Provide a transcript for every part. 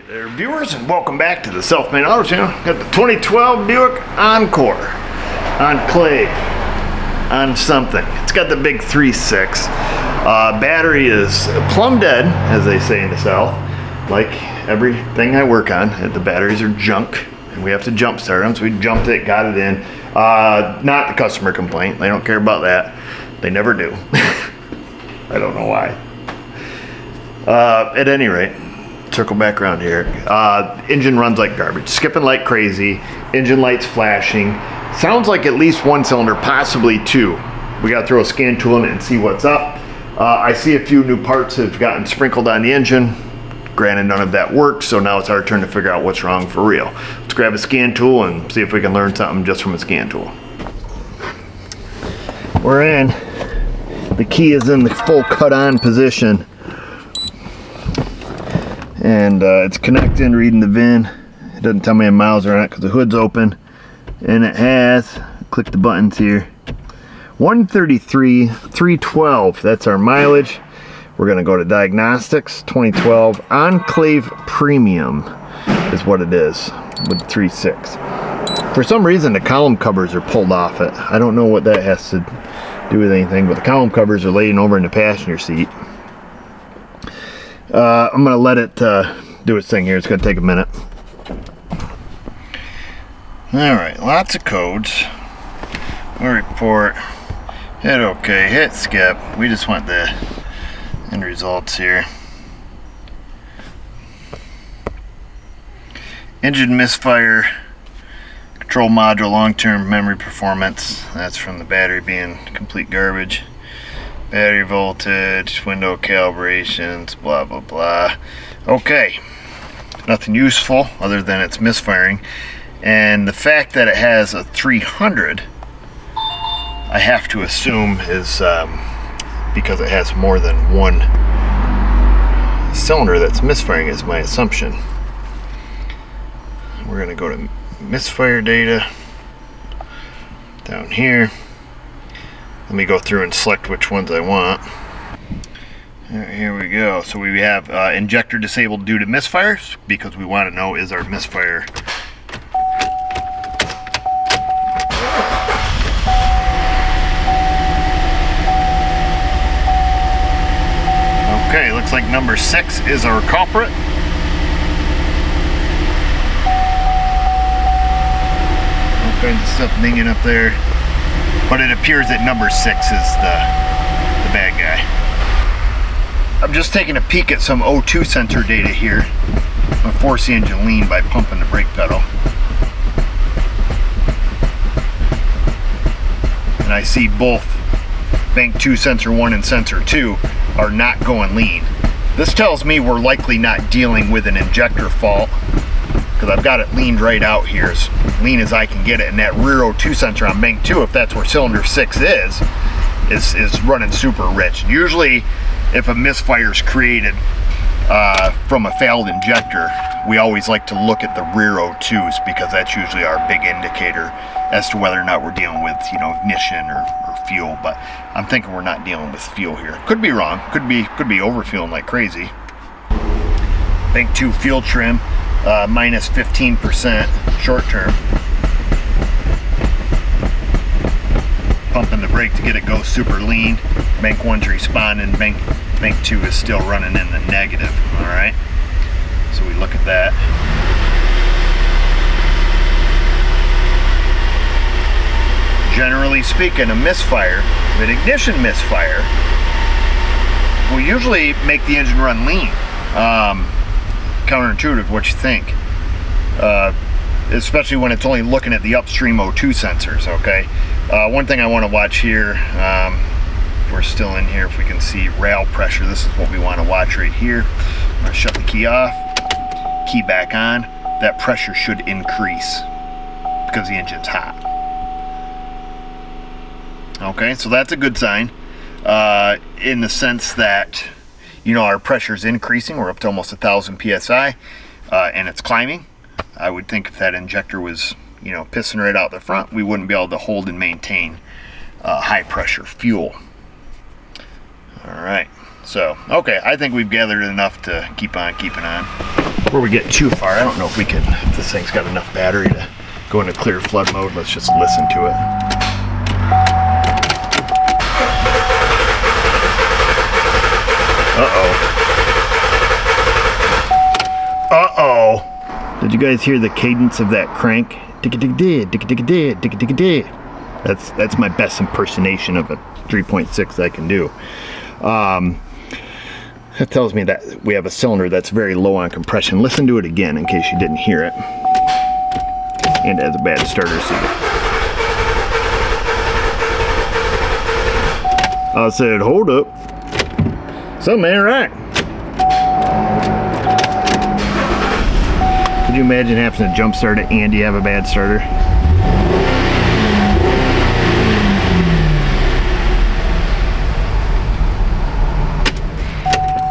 There, viewers, and welcome back to the Self-Made Auto Channel. Got the 2012 Buick Enclave on something. It's got the big 3.6. Battery is plumb dead, as they say in the South. Like everything I work on, the batteries are junk, and we have to jump start them. So we jumped it, got it in. Not the customer complaint. They don't care about that. They never do. I don't know why. At any rate, circle back around here. Engine runs like garbage, skipping like crazy, engine lights flashing. Sounds like at least one cylinder, possibly two. We got to throw a scan tool in it and see what's up. I see a few new parts have gotten sprinkled on the engine. Granted, none of that worked, so now it's our turn to figure out what's wrong for real. Let's grab a scan tool and see if we can learn something just from a scan tool. We're in. The key is in the full cut on position. And it's connecting, reading the VIN. It doesn't tell me how many miles are on it because the hood's open. And it has, click the buttons here, 133,312. That's our mileage. We're going to go to Diagnostics, 2012 Enclave Premium is what it is with the 3.6. For some reason, the column covers are pulled off it. I don't know what that has to do with anything, but the column covers are laying over in the passenger seat. I'm going to let it do its thing here. It's going to take a minute. Alright, lots of codes. We'll report. Hit OK. Hit skip. We just want the end results here. Engine misfire. Control module long-term memory performance. That's from the battery being complete garbage. Battery voltage, window calibrations, blah blah blah. Okay, nothing useful other than it's misfiring, and the fact that it has a 300, I have to assume is because it has more than one cylinder that's misfiring, is my assumption. We're going to go to misfire data down here. Let me go through and select which ones I want. Here we go. So we have injector disabled due to misfires, because we want to know, is our misfire okay? Looks like number 6 is our culprit. All kinds of stuff dinging up there. But it appears that number 6 is the bad guy. I'm just taking a peek at some O2 sensor data here. I'm going to force the engine lean by pumping the brake pedal. And I see both bank 2 sensor 1 and sensor 2 are not going lean. This tells me we're likely not dealing with an injector fault, because I've got it leaned right out here, as lean as I can get it, and that rear O2 sensor on bank 2, if that's where cylinder 6 is running super rich. Usually, if a misfire is created from a failed injector, we always like to look at the rear O2s, because that's usually our big indicator as to whether or not we're dealing with, ignition or fuel. But I'm thinking we're not dealing with fuel here. Could be wrong. Could be overfueling like crazy. Bank 2 fuel trim. Minus 15% short term. Pumping the brake to get it go super lean. Bank 1's responding. Bank 2 is still running in the negative. All right. So we look at that. Generally speaking, a misfire, an ignition misfire, will usually make the engine run lean. Counterintuitive what you think, especially when it's only looking at the upstream O2 sensors. Okay, one thing I want to watch here, if we're still in here, if we can see rail pressure, this is what we want to watch right here. I'm going to shut the key off, key back on. That pressure should increase because the engine's hot. Okay, so that's a good sign, in the sense that our pressure is increasing. We're up to almost 1,000 psi, and it's climbing. I would think if that injector was, pissing right out the front, we wouldn't be able to hold and maintain high pressure fuel. All right, so okay, I think we've gathered enough to keep on keeping on. before we get too far, I don't know if we can, if this thing's got enough battery to go into clear flood mode. Let's just listen to it. Uh-oh. Did you guys hear the cadence of that crank? That's my best impersonation of a 3.6 I can do. That tells me that we have a cylinder that's very low on compression. Listen to it again in case you didn't hear it. And it has a bad starter seat. I said, hold up. Something ain't right. Could you imagine having to jump start it and you have a bad starter?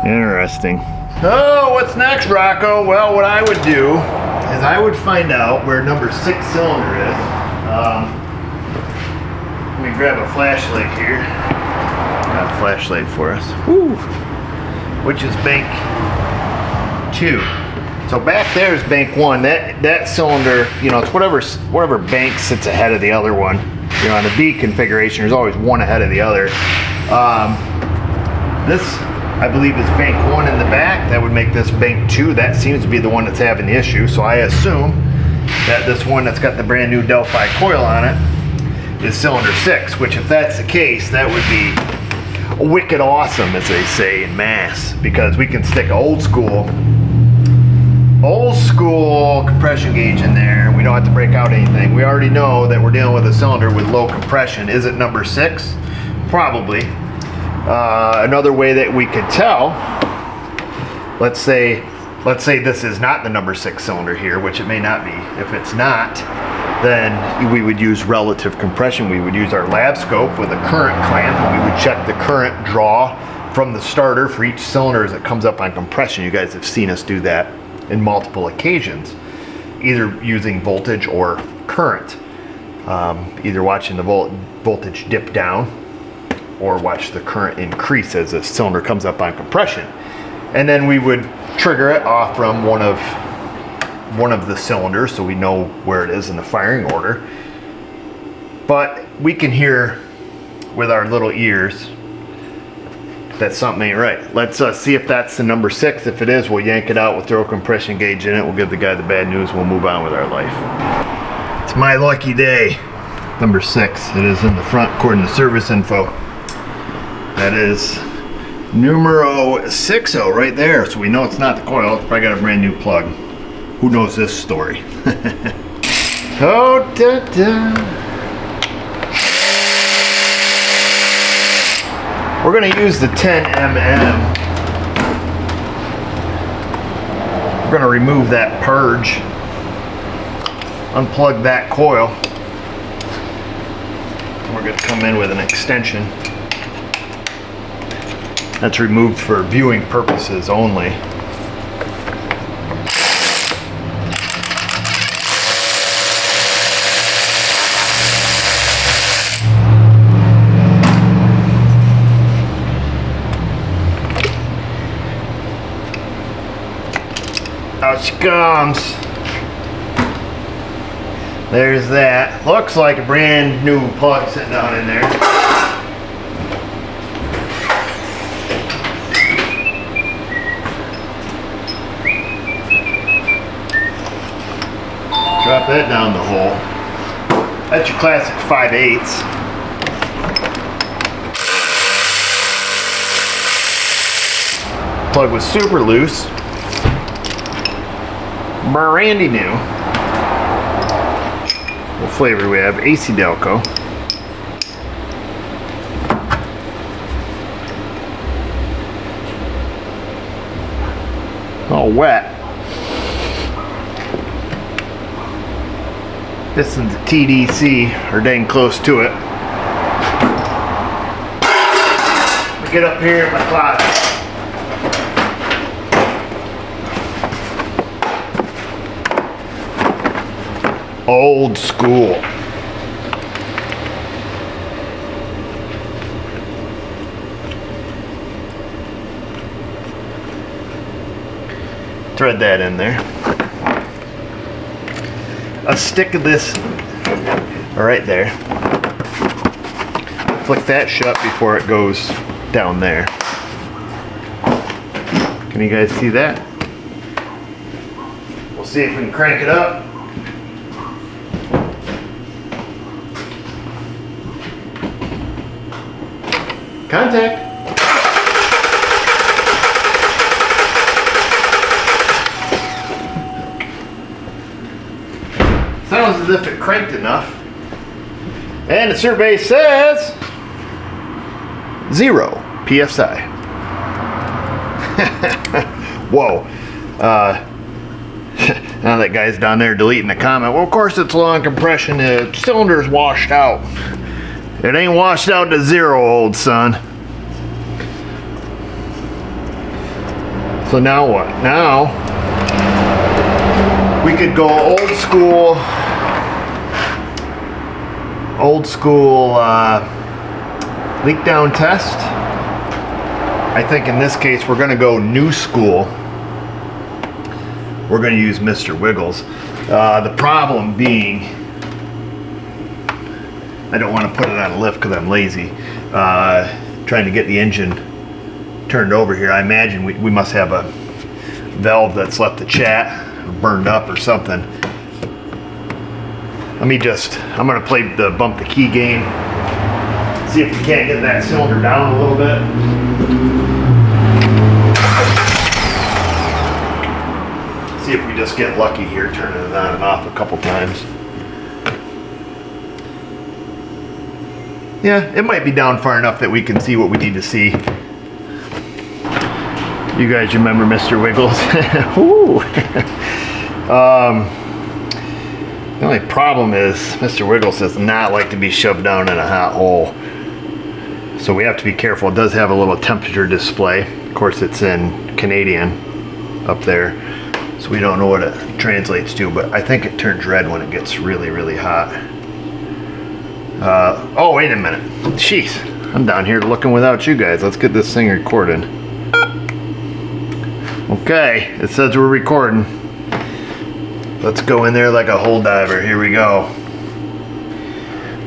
Interesting. Oh, what's next, Rocco? Well, what I would do is I would find out where number 6 cylinder is. Let me grab a flashlight here. Got a flashlight for us. Woo! Which is bank 2. So back there is bank 1. That cylinder, you know, it's whatever bank sits ahead of the other one. You know, on the B configuration, there's always one ahead of the other. This, I believe, is bank 1 in the back. That would make this bank 2. That seems to be the one that's having the issue. So I assume that this one that's got the brand new Delphi coil on it is cylinder 6, which if that's the case, that would be wicked awesome, as they say in mass, because we can stick an old school compression gauge in there. We don't have to break out anything. We already know that we're dealing with a cylinder with low compression. Is it number 6? Probably. Another way that we could tell, let's say this is not the number 6 cylinder here, which it may not be. If it's not, then we would use relative compression. We would use our lab scope with a current clamp, and we would check the current draw from the starter for each cylinder as it comes up on compression. You guys have seen us do that in multiple occasions, either using voltage or current, either watching the voltage dip down or watch the current increase as the cylinder comes up on compression. And then we would trigger it off from one of the cylinders, so we know where it is in the firing order. But we can hear with our little ears that something ain't right. Let's see if that's the number 6. If it is, we'll yank it out, we'll throw a compression gauge in it, we'll give the guy the bad news, we'll move on with our life. It's my lucky day. Number 6. It is in the front according to service info. That is numero 60 right there. So we know it's not the coil. It's probably got a brand new plug. Who knows this story? Oh, da, da. We're going to use the 10mm. We're going to remove that purge. Unplug that coil. We're going to come in with an extension. That's removed for viewing purposes only. Out she comes. There's that. Looks like a brand new plug sitting down in there. Drop that down the hole. That's your classic 5/8. Plug was super loose. Brandy new. What flavor do we have? AC Delco. All wet. Pistons of TDC are dang close to it. We get up here in my closet. Old school. thread that in there. A stick of this right there. Flick that shut before it goes down there. Can you guys see that? We'll see if we can crank it up. Contact. Sounds as if it cranked enough. And the survey says 0 PSI. Whoa. Now that guy's down there deleting the comment. Well, of course it's low on compression. The cylinder's washed out. It ain't washed out to 0, old son. So now what? Now we could go old school leak down test. I think in this case we're going to go new school. We're going to use Mr. Wiggles. The problem being, I don't want to put it on a lift because I'm lazy. Trying to get the engine turned over here. I imagine we must have a valve that's left the chat burned up or something. Let me I'm going to play the bump the key game. See if we can't get that cylinder down a little bit. See if we just get lucky here, turning it on and off a couple times. Yeah, it might be down far enough that we can see what we need to see. You guys remember Mr. Wiggles? Ooh. The only problem is Mr. Wiggles does not like to be shoved down in a hot hole. So we have to be careful. It does have a little temperature display. Of course, it's in Canadian up there, so we don't know what it translates to, but I think it turns red when it gets really, really hot. Oh, wait a minute. Jeez, I'm down here looking without you guys. Let's get this thing recorded. Okay, it says we're recording. Let's go in there like a hole diver. Here we go.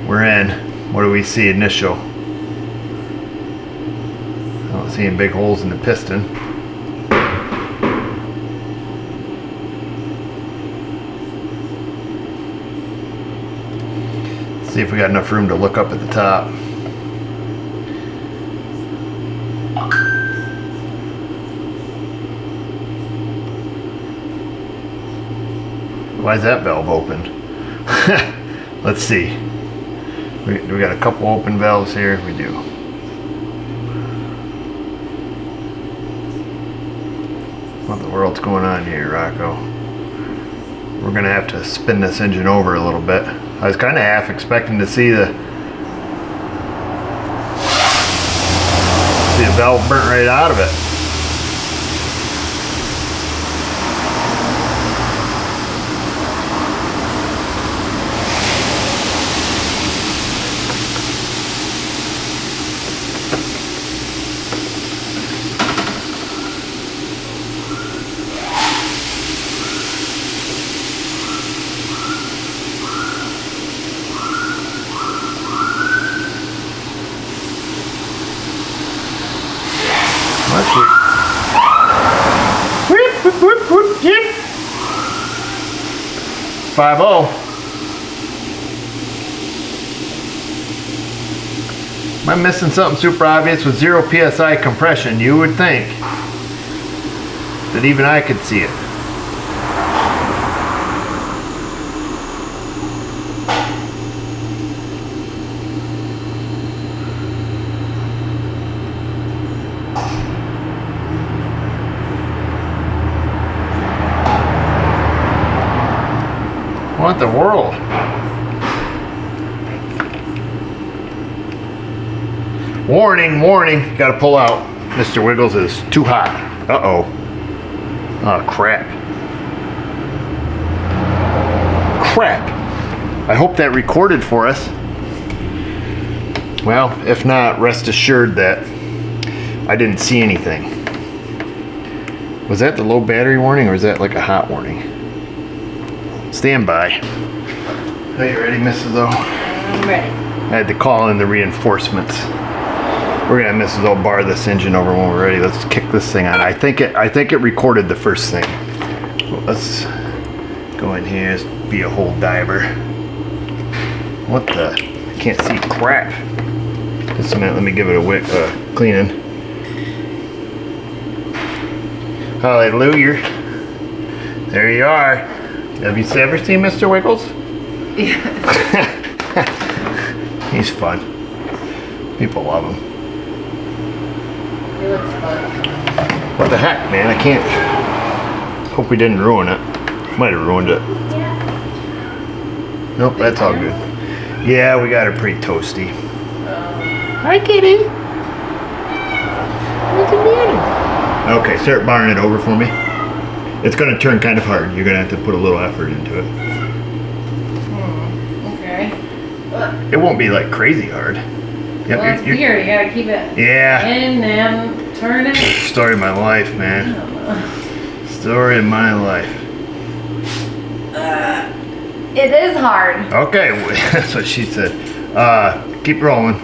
We're in. What do we see? Initial. I don't see any big holes in the piston. Let's see if we got enough room to look up at the top. Why is that valve open? Let's see. We got a couple open valves here. We do. What the world's going on here, Rocco? We're gonna have to spin this engine over a little bit. I was kind of half expecting to see the valve burnt right out of it. Whoop, whoop, whoop, whoop, yep. 5-0. Am I missing something super obvious with 0 PSI compression? You would think that even I could see it. What the world? Warning, warning, gotta pull out. Mr. Wiggles is too hot. Uh-oh. Oh, crap. Crap. I hope that recorded for us. Well, if not, rest assured that I didn't see anything. Was that the low battery warning or is that like a hot warning? Stand by. Are you ready, Mrs. O? I'm ready. I had to call in the reinforcements. We're gonna have Mrs. O bar this engine over when we're ready. Let's kick this thing on. I think it recorded the first thing. Well, let's go in here. Be a whole diver. What the? I can't see crap. Just a minute. Let me give it a cleaning. Hallelujah. There you are. Have you ever seen Mr. Wiggles? Yeah. He's fun. People love him. He looks fun. What the heck, man? I can't. Hope we didn't ruin it. Might have ruined it. Yeah. Nope, that's all good. Yeah, we got her pretty toasty. Hi, kitty. What's the matter? Okay, start barring it over for me. It's going to turn kind of hard. You're going to have to put a little effort into it. Okay. It won't be like crazy hard. Yep, Well, it's weird. You gotta keep it in and turn it. Story of my life, man. Story of my life. It is hard. Okay, that's what she said. Keep rolling.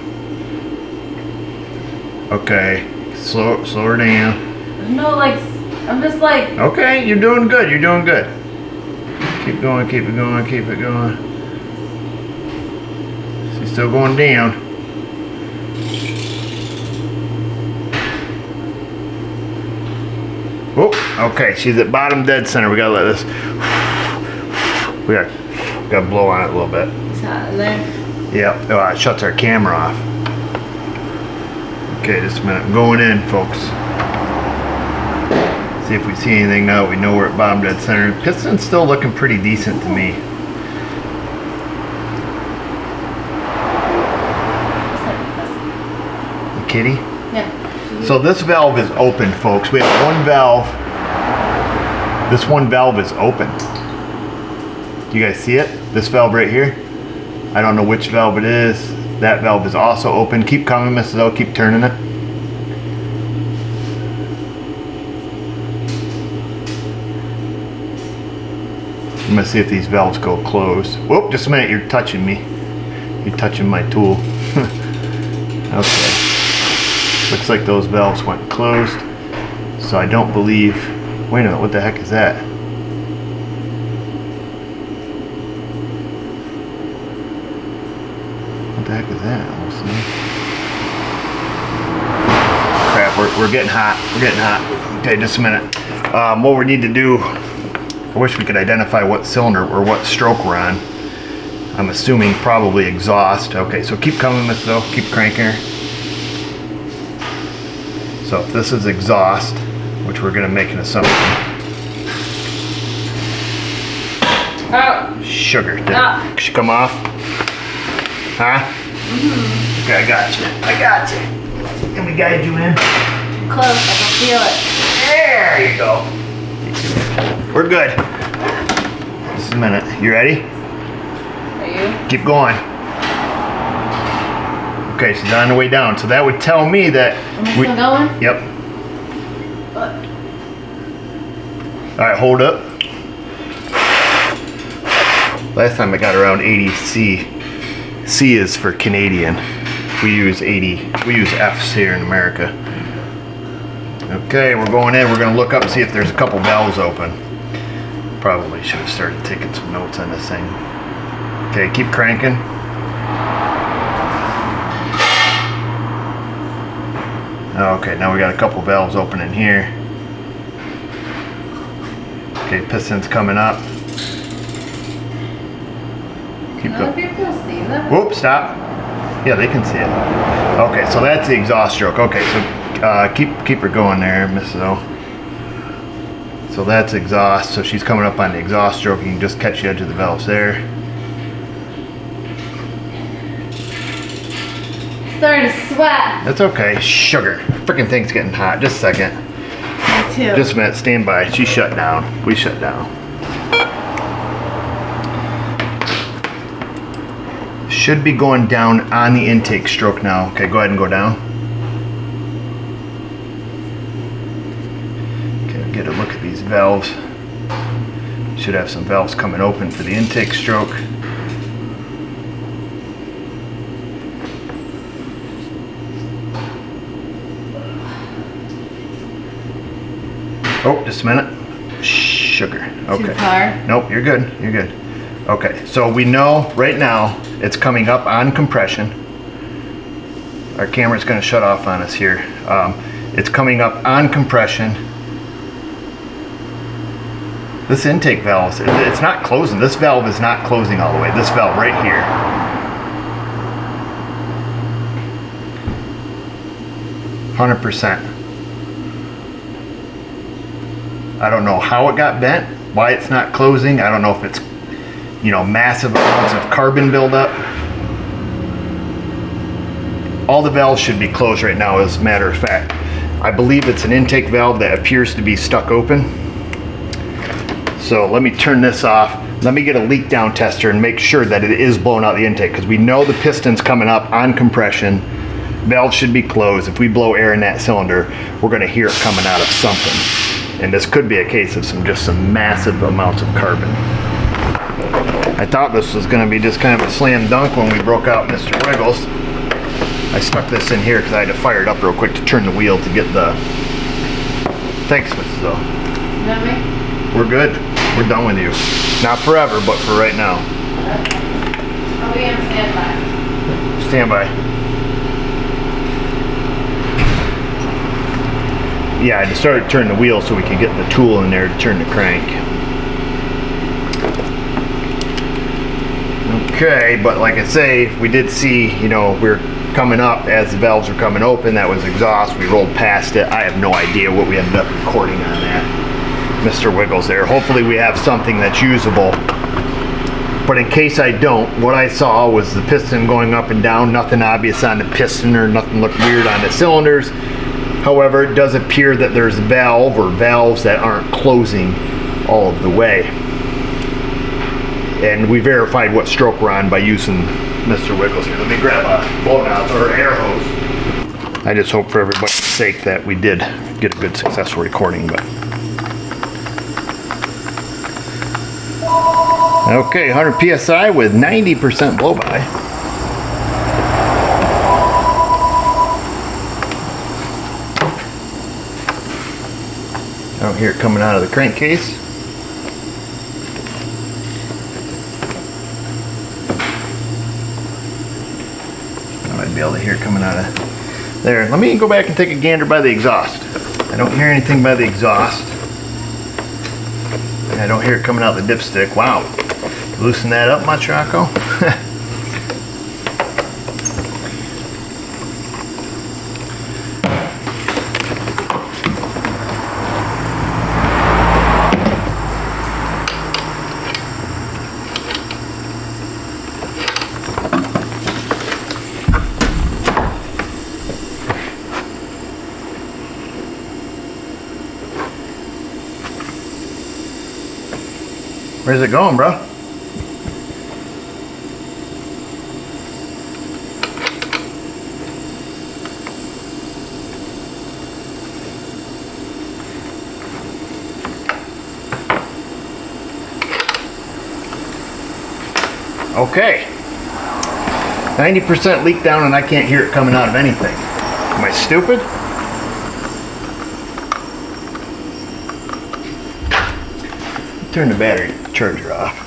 Okay, slow her down. No, like, I'm just like. Okay, you're doing good. You're doing good. Keep going, keep it going, keep it going. She's still going down. Oh, okay, she's at bottom dead center. We gotta let this. We gotta blow on it a little bit. It's hot in there. Yep, it shuts our camera off. Okay, just a minute. I'm going in, folks. See if we see anything now. We know we're at bottom dead center. Piston's still looking pretty decent to me. The kitty? Yeah. So this valve is open, folks. We have one valve. This one valve is open. Do you guys see it? This valve right here? I don't know which valve it is. That valve is also open. Keep coming, Mrs. O. Keep turning it. I'm gonna see if these valves go closed. Whoop, just a minute, you're touching me. You're touching my tool. Okay. Looks like those valves went closed. So I don't believe, wait a minute, what the heck is that? What the heck is that? We'll see. Crap, we're getting hot. We're getting hot. Okay, just a minute. What we need to do, I wish we could identify what cylinder or what stroke we're on. I'm assuming probably exhaust. Okay, so keep coming, Miss O. Keep cranking her. So if this is exhaust, which we're gonna make an assumption. Oh. Sugar. Did she come off? Huh? Mm-hmm. Okay, I got you. I got you. Let me guide you in. Close. I can feel it. There you go. We're good. Just a minute. You ready? Are you? Keep going. Okay, she's on the way down. So that would tell me that Am I still going? Yep. What? All right, hold up. Last time I got around 80 C. C is for Canadian. We use 80. We use Fs here in America. Okay, we're going in. We're going to look up and see if there's a couple valves open. Probably should have started taking some notes on this thing. Okay, keep cranking. Okay, now we got a couple valves open in here. Okay, piston's coming up. Keep Other going. people see them? Whoop, stop. Yeah, they can see it. Okay, so that's the exhaust stroke. Okay, so keep her going there, Mrs. O. So that's exhaust. So she's coming up on the exhaust stroke. You can just catch the edge of the valves there. Starting to sweat. That's okay. Sugar. Freaking thing's getting hot. Just a second. Me too. Just a minute. Stand by. She shut down. We shut down. Should be going down on the intake stroke now. Okay, go ahead and go down. Okay, get a little valves. Should have some valves coming open for the intake stroke. Oh, just a minute. Sugar. Okay. Too far? Nope, you're good. You're good. Okay, so we know right now it's coming up on compression. Our camera's going to shut off on us here. It's coming up on compression. This intake valve, it's not closing. This valve is not closing all the way. This valve right here. %. I don't know how it got bent, why it's not closing. I don't know if it's, you know, massive amounts of carbon buildup. All the valves should be closed right now, as a matter of fact. I believe it's an intake valve that appears to be stuck open. So let me turn this off. Let me get a leak down tester and make sure that it is blowing out the intake, because we know the piston's coming up on compression. Valve should be closed. If we blow air in that cylinder, we're gonna hear it coming out of something. And this could be a case of some massive amounts of carbon. I thought this was gonna be just kind of a slam dunk when we broke out Mr. Wiggles. I stuck this in here because I had to fire it up real quick to turn the wheel to get the... Thanks, Mrs. O. You know me? We're good. We're done with you. Not forever, but for right now. I'll be on standby. Stand by. Yeah, I just started to turn the wheel so we could get the tool in there to turn the crank. Okay, but like I say, we did see, you know, we're coming up as the valves are coming open. That was exhaust. We rolled past it. I have no idea what we ended up recording on that. Mr. Wiggles there. Hopefully we have something that's usable. But in case I don't, what I saw was the piston going up and down. Nothing obvious on the piston or nothing looked weird on the cylinders. However, it does appear that there's a valve or valves that aren't closing all of the way. And we verified what stroke we're on by using Mr. Wiggles here. Let me grab a blow-out or air hose. I just hope for everybody's sake that we did get a good successful recording. But okay, 100 PSI with 90% blow-by. I don't hear it coming out of the crankcase. I might be able to hear it coming out of there. Let me go back and take a gander by the exhaust. I don't hear anything by the exhaust. And I don't hear it coming out the dipstick. Wow. Loosen that up much, Rocco? Where's it going, bro? Okay. 90% leak down and I can't hear it coming out of anything. Am I stupid? Turn the battery charger off.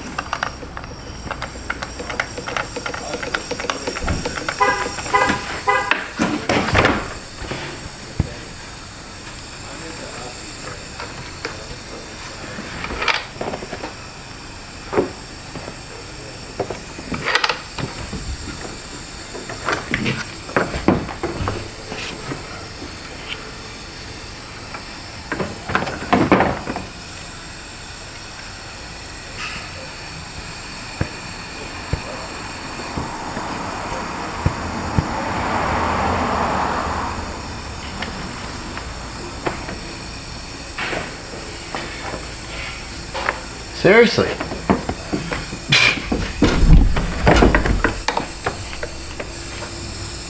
Seriously.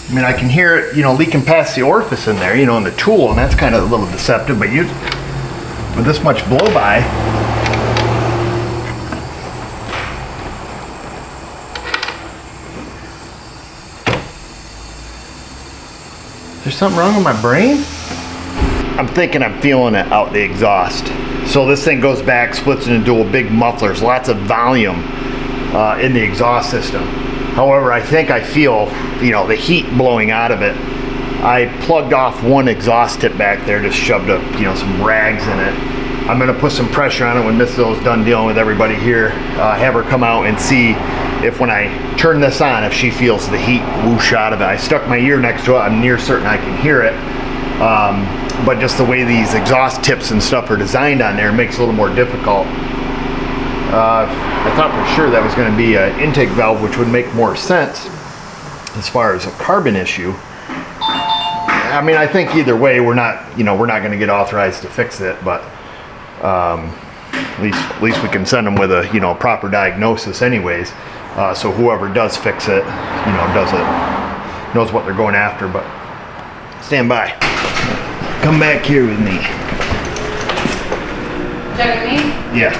I mean, I can hear it, you know, leaking past the orifice in there, you know, in the tool, and that's kind of a little deceptive, but with this much blow by, is there something wrong with my brain? I'm thinking I'm feeling it out the exhaust. So this thing goes back, splits into a big mufflers, lots of volume in the exhaust system. However, I think I feel, the heat blowing out of it. I plugged off one exhaust tip back there, just shoved up, some rags in it. I'm gonna put some pressure on it when Mrs. O's done dealing with everybody here. Have her come out and see if when I turn this on, if she feels the heat whoosh out of it. I stuck my ear next to it. I'm near certain I can hear it. But just the way these exhaust tips and stuff are designed on there makes it a little more difficult. I thought for sure that was going to be an intake valve, which would make more sense as far as a carbon issue. I mean, I think either way, we're not going to get authorized to fix it, but at least we can send them with a proper diagnosis, anyways. So whoever does fix it, knows what they're going after. But stand by. Come back here with me. Checking me? Yeah.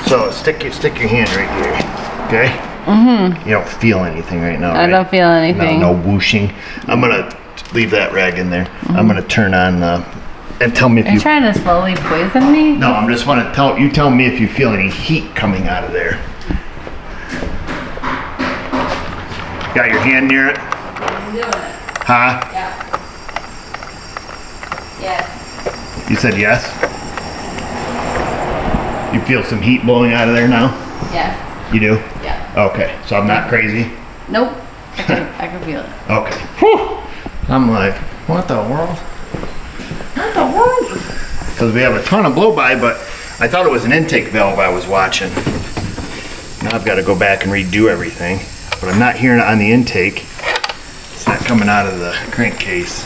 So stick your hand right here, okay? Mm-hmm. You don't feel anything right now, I don't feel anything. No whooshing. I'm gonna leave that rag in there. Mm-hmm. I'm gonna turn on and tell me if Are you trying to slowly poison me? No, I'm just want to tell me if you feel any heat coming out of there. Got your hand near it? I'm doing it. Huh? Yeah. Yes. You said yes? You feel some heat blowing out of there now? Yes. You do? Yeah. Okay, so I'm not crazy? Nope. I can feel it. Okay. Whew. I'm like, what the world? What the world? Because we have a ton of blow-by, but I thought it was an intake valve I was watching. Now I've got to go back and redo everything, but I'm not hearing it on the intake. It's not coming out of the crankcase.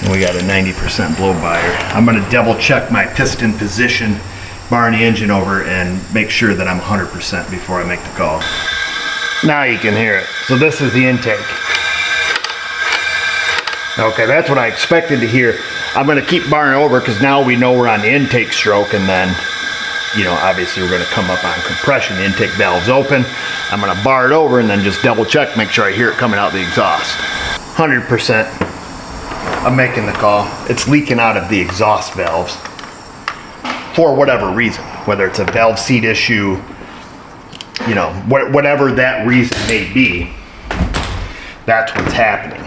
And we got a 90% blow-by. I'm going to double check my piston position, barring the engine over, and make sure that I'm 100% before I make the call. Now you can hear it. So this is the intake. Okay, that's what I expected to hear. I'm going to keep barring over because now we know we're on the intake stroke, and then, obviously we're going to come up on compression. The intake valve's open. I'm going to bar it over and then just double check, make sure I hear it coming out the exhaust. 100%. I'm making the call. It's leaking out of the exhaust valves for whatever reason, whether it's a valve seat issue, whatever that reason may be, that's what's happening.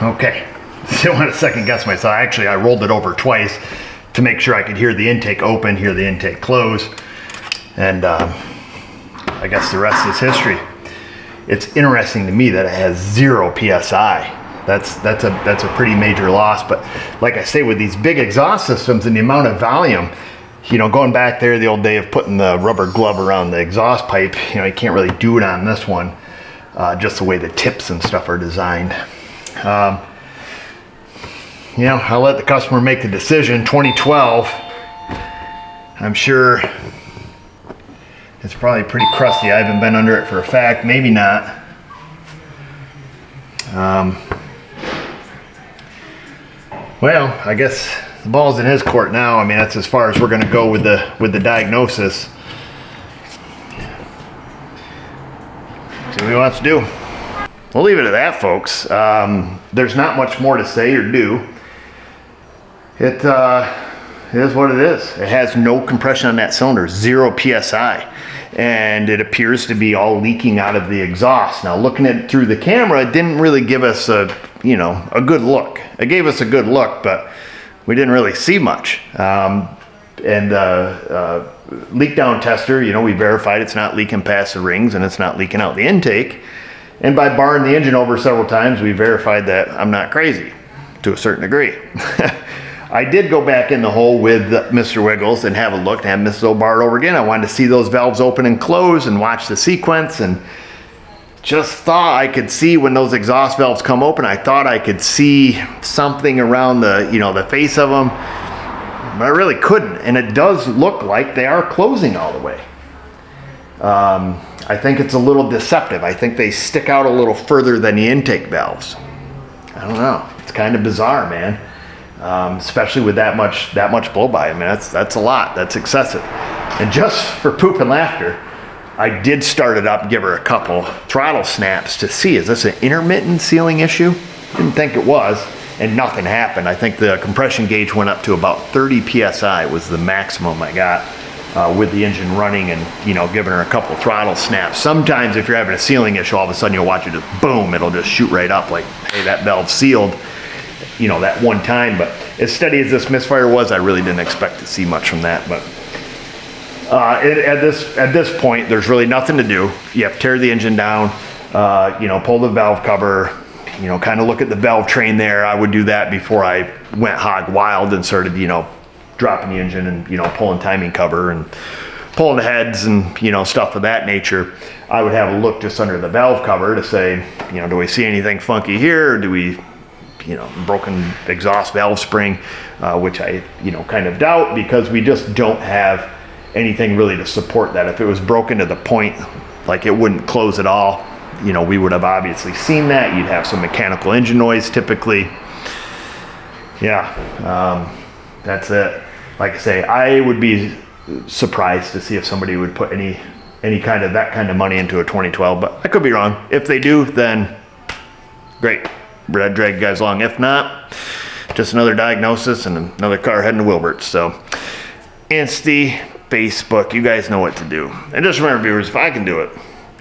Okay, still want to second guess myself. Actually, I rolled it over twice to make sure I could hear the intake open, hear the intake close, and I guess the rest is history. It's interesting to me that it has 0 PSI. That's a pretty major loss, but like I say, with these big exhaust systems and the amount of volume, going back there the old day of putting the rubber glove around the exhaust pipe, you can't really do it on this one, just the way the tips and stuff are designed. I'll let the customer make the decision. 2012, I'm sure it's probably pretty crusty. I haven't been under it for a fact, maybe not. Well, I guess the ball's in his court now. I mean, that's as far as we're going to go with the diagnosis. See what he wants to do. We'll leave it at that, folks. There's not much more to say or do. It is what it is. It has no compression on that cylinder, 0 PSI. And it appears to be all leaking out of the exhaust. Now, looking at it through the camera, it didn't really give us a good look. It gave us a good look, but we didn't really see much. Leak down tester, we verified it's not leaking past the rings and it's not leaking out the intake. And by barring the engine over several times, we verified that I'm not crazy to a certain degree. I did go back in the hole with Mr. Wiggles and have a look, and have Mrs. O bar it over again. I wanted to see those valves open and close and watch the sequence, and just thought I could see when those exhaust valves come open, I thought I could see something around the face of them, but I really couldn't. And it does look like they are closing all the way. I think it's a little deceptive. I think they stick out a little further than the intake valves. I don't know. It's kind of bizarre, man. Especially with that much blow by. I mean, that's a lot. That's excessive. And just for poop and laughter, I did start it up, give her a couple throttle snaps to see, is this an intermittent sealing issue? Didn't think it was, and nothing happened. I think the compression gauge went up to about 30 PSI was the maximum I got with the engine running and, you know, giving her a couple throttle snaps. Sometimes if you're having a sealing issue, all of a sudden you'll watch it just boom, it'll just shoot right up like, hey, that valve's sealed, you know, that one time. But as steady as this misfire was, I really didn't expect to see much from that. But at this point, there's really nothing to do. You have to tear the engine down, you know, pull the valve cover, you know, kind of look at the valve train there. I would do that before I went hog wild and started, you know, dropping the engine and, you know, pulling timing cover and pulling the heads and, you know, stuff of that nature. I would have a look just under the valve cover to say, you know, do we see anything funky here? Or do we, you know, broken exhaust valve spring, which I, you know, kind of doubt, because we just don't have anything really to support that. If it was broken to the point like it wouldn't close at all, you know, we would have obviously seen that. You'd have some mechanical engine noise typically. Yeah, that's it. Like I say, I would be surprised to see if somebody would put any kind of that kind of money into a 2012, but I could be wrong. If they do, then great. I'd drag you guys along. If not, just another diagnosis and another car heading to Wilbert's. So, Insta, Facebook, you guys know what to do. And just remember, viewers, if I can do it,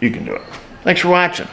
you can do it. Thanks for watching.